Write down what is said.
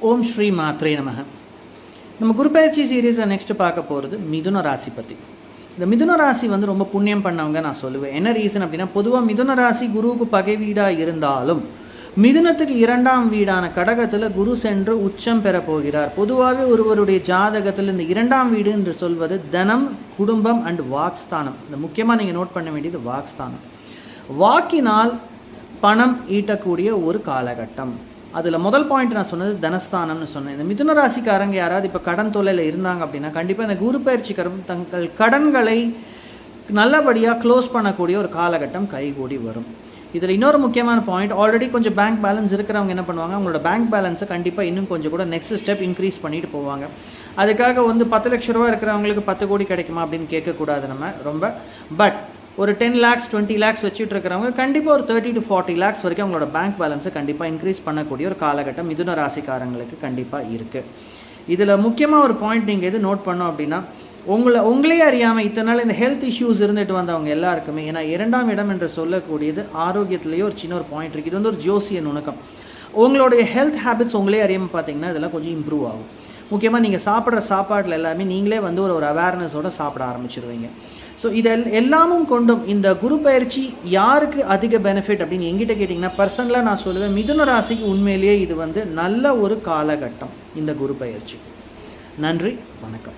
ஓம் ஸ்ரீ மாத்ரே நமக. நம்ம குரு பயிற்சி சீரீஸில் நெக்ஸ்ட்டு பார்க்க போகிறது மிதுன ராசி பற்றி. இந்த மிதுன ராசி வந்து ரொம்ப புண்ணியம் பண்ணவங்க நான் சொல்லுவேன். என்ன ரீசன் அப்படின்னா, பொதுவாக மிதுன ராசி குருவுக்கு பகை வீடாக இருந்தாலும் மிதுனத்துக்கு 2ஆம் வீடான கடகத்தில் குரு சென்று உச்சம் பெற போகிறார். பொதுவாகவே ஒருவருடைய ஜாதகத்தில் இந்த 2ஆம் வீடு என்று சொல்வது தனம், குடும்பம் அண்ட் வாக்ஸ்தானம். இந்த முக்கியமாக நீங்கள் நோட் பண்ண வேண்டியது வாக்ஸ்தானம். வாக்கினால் பணம் ஈட்டக்கூடிய ஒரு காலகட்டம். அதில் முதல் பாயிண்ட் நான் சொன்னது தனஸ்தானம்னு சொன்னேன். இந்த மிதுன ராசிக்காரங்க யாராவது இப்போ கடன் தொல்லையில் இருந்தாங்க அப்படின்னா கண்டிப்பாக இந்த குரு பயிற்சிக்காரன் தங்கள் கடன்களை நல்லபடியாக க்ளோஸ் பண்ணக்கூடிய ஒரு காலகட்டம் கைகூடி வரும். இதில் இன்னொரு முக்கியமான பாயிண்ட், ஆல்ரெடி கொஞ்சம் பேங்க் பேலன்ஸ் இருக்கிறவங்க என்ன பண்ணுவாங்க, அவங்களோட பேங்க் பேலன்ஸை கண்டிப்பாக இன்னும் கொஞ்சம் கூட நெக்ஸ்ட் ஸ்டெப் இன்க்ரீஸ் பண்ணிட்டு போவாங்க. அதுக்காக வந்து 10 லட்ச ரூபா இருக்கிறவங்களுக்கு 10 கோடி கிடைக்குமா அப்படின்னு கேட்கக்கூடாது நம்ம ரொம்ப. பட் ஒரு 10 lakhs 20 lakhs வச்சுட்டு இருக்கிறவங்க கண்டிப்பாக ஒரு 30 to 40 lakhs வரைக்கும் அவங்களோட பேங்க் பேலன்ஸை கண்டிப்பாக இன்க்ரீஸ் பண்ணக்கூடிய ஒரு காலகட்டம் மிதுன ராசிக்காரங்களுக்கு கண்டிப்பாக இருக்குது. இதில் முக்கியமாக ஒரு பாயிண்ட் நீங்கள் எது நோட் பண்ணோம் அப்படின்னா, உங்களே அறியாமல் இத்தனை நாள் இந்த ஹெல்த் இஷ்யூஸ் இருந்துட்டு வந்தவங்க எல்லாருக்குமே, ஏன்னா 2ஆம் இடம் என்று சொல்லக்கூடியது ஆரோக்கியத்திலேயே ஒரு சின்ன ஒரு பாயிண்ட் இருக்குது. இது வந்து ஒரு ஜோசிய நுணுக்கம். உங்களுடைய ஹெல்த் ஹேபிட்ஸ் உங்களே அறியாமல் பார்த்தீங்கன்னா இதெல்லாம் கொஞ்சம் இம்ப்ரூவ் ஆகும். முக்கியமாக நீங்கள் சாப்பிட்ற சாப்பாட்டில் எல்லாமே நீங்களே வந்து ஒரு அவேர்னஸோடு சாப்பிட ஆரம்பிச்சிருவீங்க. ஸோ இது எல்லாமும் கொண்டும் இந்த குரு பயிற்சி யாருக்கு அதிக பெனிஃபிட் அப்படின்னு எங்கிட்ட கேட்டிங்கன்னா, பர்சனலாக நான் சொல்லுவேன் மிதுன ராசிக்கு உண்மையிலேயே இது வந்து நல்ல ஒரு காலகட்டம் இந்த குரு பயிற்சி. நன்றி, வணக்கம்.